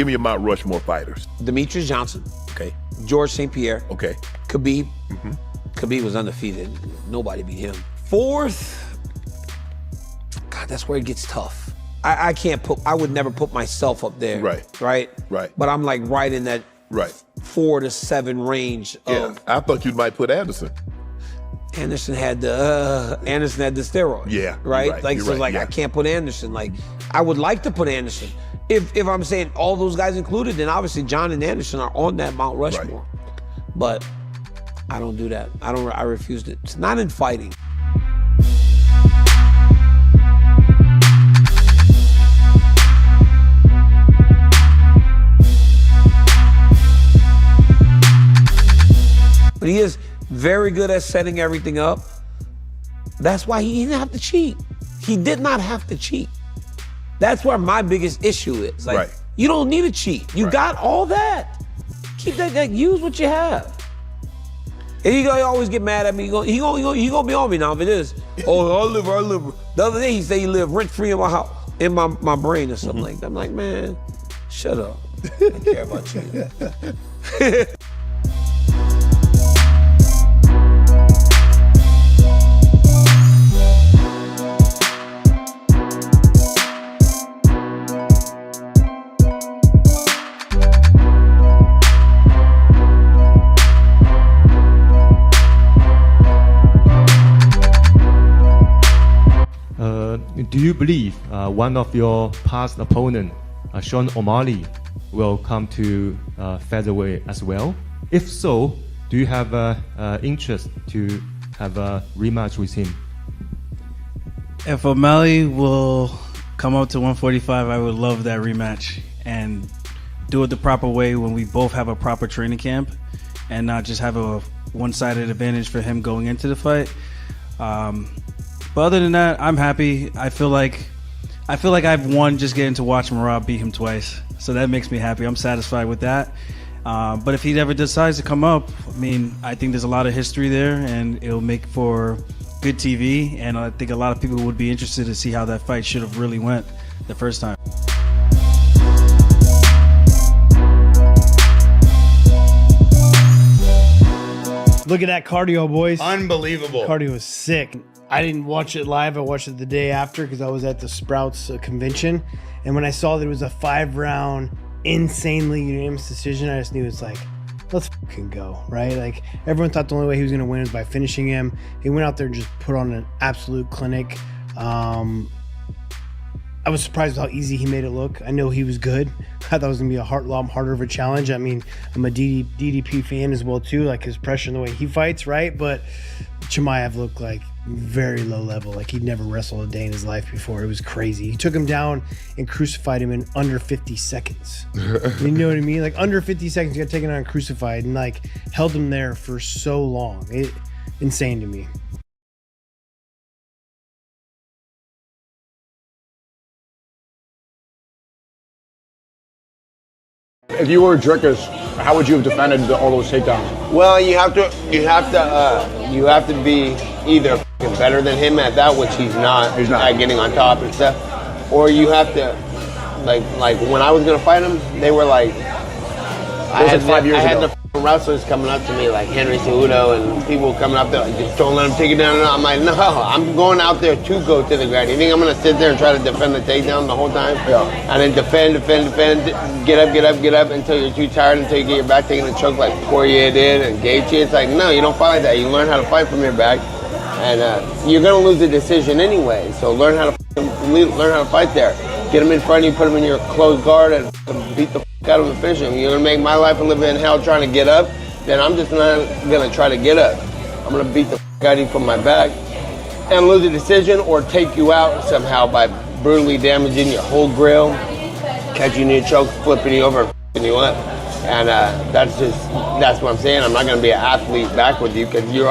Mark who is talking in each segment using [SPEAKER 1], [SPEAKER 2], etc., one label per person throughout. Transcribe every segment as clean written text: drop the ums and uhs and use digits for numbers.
[SPEAKER 1] Give me your Mount Rushmore fighters.
[SPEAKER 2] Demetrius Johnson.
[SPEAKER 1] Okay.
[SPEAKER 2] George St. Pierre.
[SPEAKER 1] Okay.
[SPEAKER 2] Khabib. Khabib was undefeated. Nobody beat him. Fourth, God, that's where it gets tough. I would never put myself up there.
[SPEAKER 1] Right.
[SPEAKER 2] But I'm like right in that 4 to 7 range of.
[SPEAKER 1] I thought you might put Anderson.
[SPEAKER 2] Anderson had the steroids.
[SPEAKER 1] Yeah.
[SPEAKER 2] Right? I can't put Anderson. Like, I would like to put Anderson. If I'm saying all those guys included, then obviously John and Anderson are on that Mount Rushmore. But I don't do that. I refused it. It's not in fighting. But he is very good at setting everything up. That's why he didn't have to cheat. He did not have to cheat. That's where my biggest issue is. Like, you don't need to cheat. You got all that. Keep that, use what you have. And he gonna always get mad at me. He gonna be on me now if it is. Oh, I live. The other day he said he lived rent-free in my house, in my brain or something like that. I'm like, man, shut up. I don't care about you.
[SPEAKER 3] Do you believe one of your past opponent, Sean O'Malley, will come to featherweight as well? If so, do you have interest to have a rematch with him?
[SPEAKER 4] If O'Malley will come up to 145, I would love that rematch and do it the proper way when we both have a proper training camp and not just have a one-sided advantage for him going into the fight. But other than that, I'm happy. I feel like I've won just getting to watch Merab beat him twice. So that makes me happy. I'm satisfied with that. But if he ever decides to come up, I mean, I think there's a lot of history there and it'll make for good TV. And I think a lot of people would be interested to see how that fight should have really went the first time.
[SPEAKER 5] Look at that cardio, boys.
[SPEAKER 6] Unbelievable.
[SPEAKER 5] Cardio was sick. I didn't watch it live. I watched it the day after because I was at the Sprouts convention. And when I saw that it was a 5-round, insanely unanimous decision, I just knew it's like, let's fucking go, right? Like, everyone thought the only way he was going to win was by finishing him. He went out there and just put on an absolute clinic. I was surprised with how easy he made it look. I know he was good. I thought it was going to be a lot harder of a challenge. I mean, I'm a DDP fan as well, too, like his pressure and the way he fights, right? But Chimaev looked like very low level, like he'd never wrestled a day in his life before. It was crazy. He took him down and crucified him in under 50 seconds. You know what I mean? Like under 50 seconds, he got taken out and crucified and like held him there for so long. Insane to me.
[SPEAKER 7] If you were Drickus, how would you have defended all those takedowns?
[SPEAKER 6] Well, you have to be either better than him at that, which he's not. At getting on top and stuff, or you have to like when I was gonna fight him, they were like, I had 5 years ago. The wrestlers coming up to me like Henry Cejudo and people coming up there like, just don't let him take it down. And I'm like, no, I'm going out there to go to the ground. You think I'm gonna sit there and try to defend the takedown the whole time?
[SPEAKER 7] Yeah.
[SPEAKER 6] And then defend, get up until you're too tired, until you get your back taken a choke like Poirier did and Gaethje. It's like, no, you don't fight like that. You learn how to fight from your back, and you're gonna lose the decision anyway. So learn how to fight there. Get him in front of you, put him in your closed guard, and beat the out of him and finish him. You're gonna make my life a living in hell trying to get up, then I'm just not gonna try to get up. I'm gonna beat the out of you from my back and lose the decision or take you out somehow by brutally damaging your whole grill, catching you in your choke, flipping you over, and you up. And that's what I'm saying. I'm not gonna be an athlete back with you because you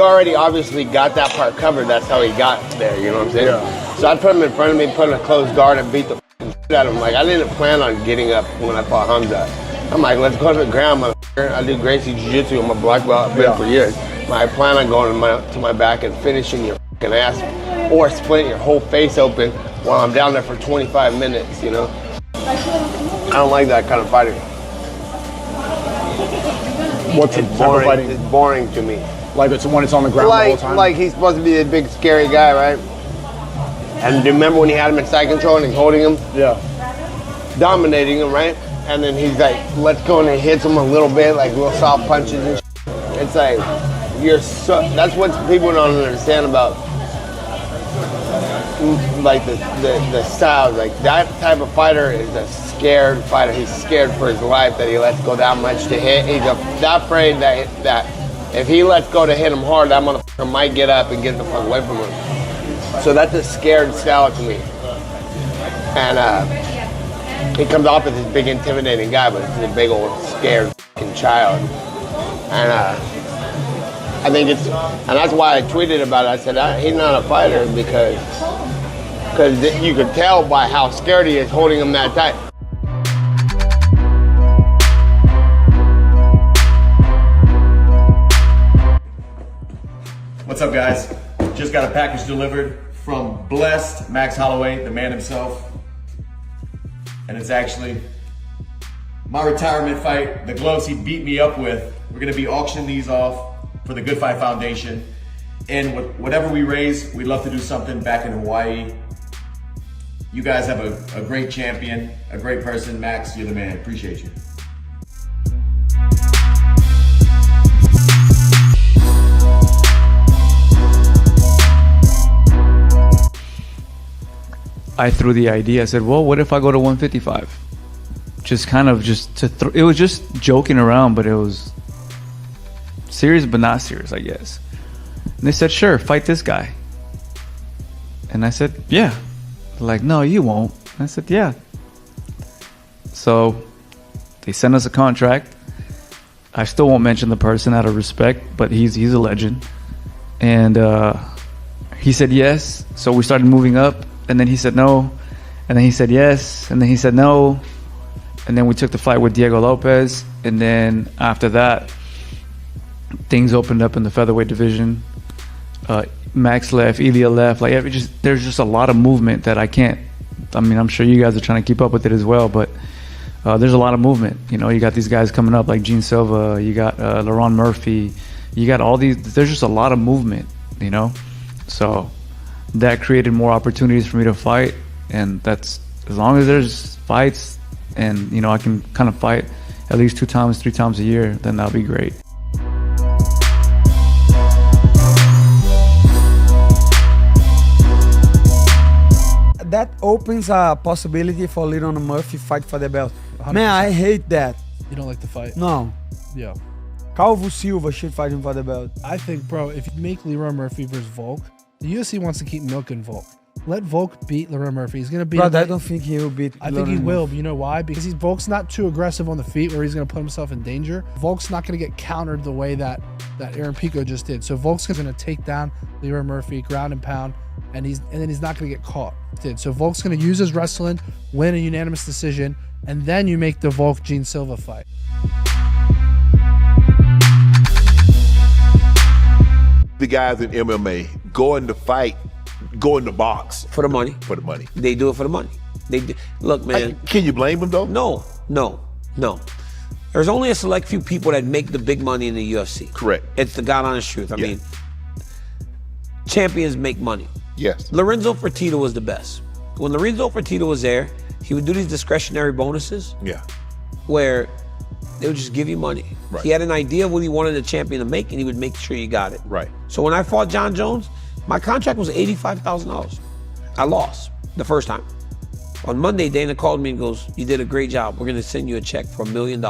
[SPEAKER 6] already obviously got that part covered. That's how he got there, you know what I'm saying? Yeah. So I'd put him in front of me, put him in a closed guard and beat the shit out of him. Like, I didn't plan on getting up when I fought Khamzat. I'm like, let's go to the ground, motherfucker. I do Gracie Jiu-Jitsu. I'm a black belt. I've been for years. I plan on going to my back and finishing your fucking ass or splitting your whole face open while I'm down there for 25 minutes, you know? I don't like that kind of fighting.
[SPEAKER 7] What's the
[SPEAKER 6] It's
[SPEAKER 7] type of
[SPEAKER 6] boring.
[SPEAKER 7] fighting?
[SPEAKER 6] It's boring to me.
[SPEAKER 7] Like it's when it's on the ground the whole time?
[SPEAKER 6] Like he's supposed to be the big scary guy, right? And do you remember when he had him in side control and he's holding him,
[SPEAKER 7] Yeah.
[SPEAKER 6] dominating him, right? And then he's like, let's go, and he hits him a little bit, like little soft punches and shit. It's like, that's what people don't understand about like the styles. Like that type of fighter is a scared fighter. He's scared for his life that he lets go that much to hit. He's that afraid that if he lets go to hit him hard, that motherfucker might get up and get the fuck away from him. So that's a scared style to me. And he comes off as this big intimidating guy, but he's a big old scared fucking child. And I think and that's why I tweeted about it. I said, he's not a fighter because you could tell by how scared he is holding him that tight.
[SPEAKER 8] What's up, guys? Just got a package delivered from Blessed Max Holloway, the man himself. And it's actually my retirement fight, the gloves he beat me up with. We're gonna be auctioning these off for the Good Fight Foundation. And whatever we raise, we'd love to do something back in Hawaii. You guys have a great champion, a great person. Max, you're the man. Appreciate you.
[SPEAKER 9] I threw the idea. I said, well, what if I go to 155? It was just joking around, but it was serious, but not serious, I guess. And they said, sure, fight this guy. And I said, yeah. They're like, no, you won't. And I said, yeah. So they sent us a contract. I still won't mention the person out of respect, but he's a legend. And he said yes. So we started moving up. And then he said no, and then he said yes, and then he said no, and then we took the fight with Diego Lopez, and then after that, things opened up in the featherweight division. Max left, Ilya left. Like there's just a lot of movement that I can't. I mean, I'm sure you guys are trying to keep up with it as well, but there's a lot of movement. You know, you got these guys coming up like Gene Silva, you got Laron Murphy, you got all these. There's just a lot of movement. You know, so. That created more opportunities for me to fight, and that's as long as there's fights and I can kind of fight at least 2 times, 3 times a year, then that'll be great.
[SPEAKER 10] That opens a possibility for Laron Murphy fight for the belt. 100%. Man, I hate that.
[SPEAKER 11] You don't like the fight?
[SPEAKER 10] No.
[SPEAKER 11] Yeah.
[SPEAKER 10] Calvo Silva should fight him for the belt.
[SPEAKER 11] I think, bro, if you make Laron Murphy versus Volk, the UFC wants to keep milking Volk. Let Volk beat Laron Murphy. He's going to beat him.
[SPEAKER 10] I don't think he will beat
[SPEAKER 11] I think he will, but you know why? Because Volk's not too aggressive on the feet where he's going to put himself in danger. Volk's not going to get countered the way that Aaron Pico just did. So Volk's going to take down Laron Murphy, ground and pound, and then he's not going to get caught. So Volk's going to use his wrestling, win a unanimous decision, and then you make the Volk-Gene Silva fight.
[SPEAKER 1] The guys in MMA going to fight, going to box
[SPEAKER 2] For the money.
[SPEAKER 1] for the money.
[SPEAKER 2] They do it for the money. Look, man.
[SPEAKER 1] Can you blame them though?
[SPEAKER 2] No. There's only a select few people that make the big money in the UFC.
[SPEAKER 1] Correct.
[SPEAKER 2] It's the God honest truth. I
[SPEAKER 1] Yeah.
[SPEAKER 2] mean, champions make money.
[SPEAKER 1] Yes.
[SPEAKER 2] Lorenzo Fertitta was the best. When Lorenzo Fertitta was there, he would do these discretionary bonuses
[SPEAKER 1] Yeah.
[SPEAKER 2] where they would just give you money.
[SPEAKER 1] Right.
[SPEAKER 2] He had an idea of what he wanted the champion to make, and he would make sure you got it.
[SPEAKER 1] Right.
[SPEAKER 2] So when I fought Jon Jones, my contract was $85,000. I lost the first time. On Monday, Dana called me and goes, you did a great job. We're gonna send you a check for $1 million.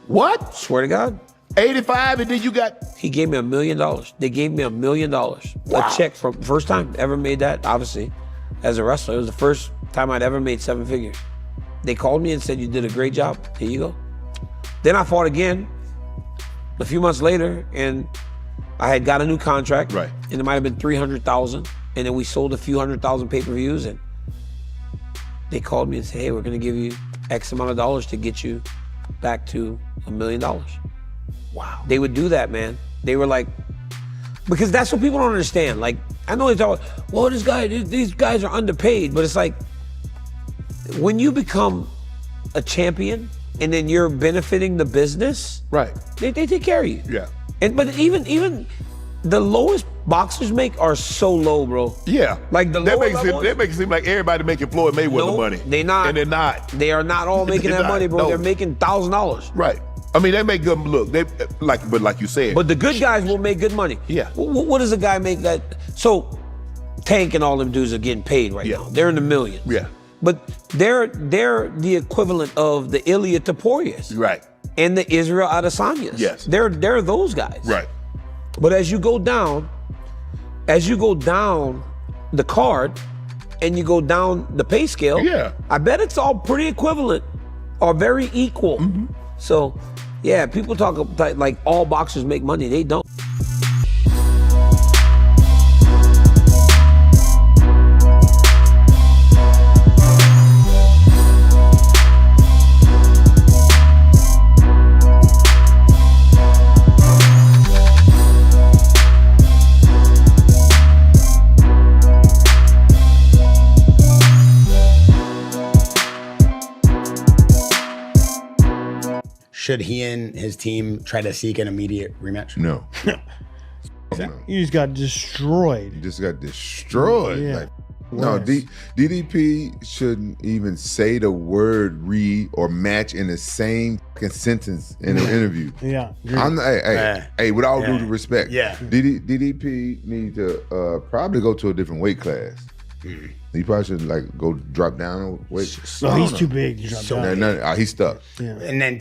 [SPEAKER 1] What?
[SPEAKER 2] Swear to God.
[SPEAKER 1] 85 and then you got...
[SPEAKER 2] He gave me $1 million. They gave me $1 million.
[SPEAKER 1] Wow.
[SPEAKER 2] A check from first time ever made that, obviously, as a wrestler. It was the first time I'd ever made 7 figures. They called me and said, you did a great job. Here you go. Then I fought again a few months later, and I had got a new contract.
[SPEAKER 1] Right.
[SPEAKER 2] And it might have been 300,000. And then we sold a few 100,000 pay-per-views, and they called me and said, hey, we're gonna give you X amount of dollars to get you back to $1 million. Wow. They would do that, man. They were like, because that's what people don't understand. Like, I know they talk, well, these guys are underpaid, but it's like, when you become a champion and then you're benefiting the business,
[SPEAKER 1] right?
[SPEAKER 2] They take care of you.
[SPEAKER 1] Yeah.
[SPEAKER 2] But even the lowest boxers make are so low, bro.
[SPEAKER 1] Yeah.
[SPEAKER 2] Like the
[SPEAKER 1] that
[SPEAKER 2] lower
[SPEAKER 1] makes
[SPEAKER 2] levels,
[SPEAKER 1] it makes it seem like everybody making Floyd Mayweather
[SPEAKER 2] no,
[SPEAKER 1] money.
[SPEAKER 2] They not.
[SPEAKER 1] And they're not.
[SPEAKER 2] They are not all making
[SPEAKER 1] They're
[SPEAKER 2] that
[SPEAKER 1] not,
[SPEAKER 2] money, bro.
[SPEAKER 1] no.
[SPEAKER 2] They're making $1,000.
[SPEAKER 1] Right. I mean, they make good look. They like you said.
[SPEAKER 2] But the good guys will make good money.
[SPEAKER 1] Yeah.
[SPEAKER 2] What does a guy make that? So Tank and all them dudes are getting paid right now. They're in the millions.
[SPEAKER 1] Yeah.
[SPEAKER 2] But they're the equivalent of the Ilya Taporias.
[SPEAKER 1] Right.
[SPEAKER 2] And the Israel Adesanyas.
[SPEAKER 1] Yes.
[SPEAKER 2] They're those guys.
[SPEAKER 1] Right.
[SPEAKER 2] But as you go down the card and you go down the pay scale,
[SPEAKER 1] yeah,
[SPEAKER 2] I bet it's all pretty equivalent or very equal.
[SPEAKER 1] Mm-hmm.
[SPEAKER 2] So, yeah, people talk like all boxers make money. They don't.
[SPEAKER 12] Should he and his team try to seek an immediate rematch?
[SPEAKER 13] No.
[SPEAKER 5] You just got destroyed.
[SPEAKER 13] You just got destroyed.
[SPEAKER 5] Yeah.
[SPEAKER 13] Like, no, DDP shouldn't even say the word re or match in the same fucking sentence in an interview.
[SPEAKER 5] Yeah.
[SPEAKER 13] Hey, with all due respect,
[SPEAKER 12] Yeah.
[SPEAKER 13] DDP need to probably go to a different weight class. He probably should go drop down a weight.
[SPEAKER 5] No, he's too big to drop down.
[SPEAKER 13] He's stuck.
[SPEAKER 5] Yeah.
[SPEAKER 12] And then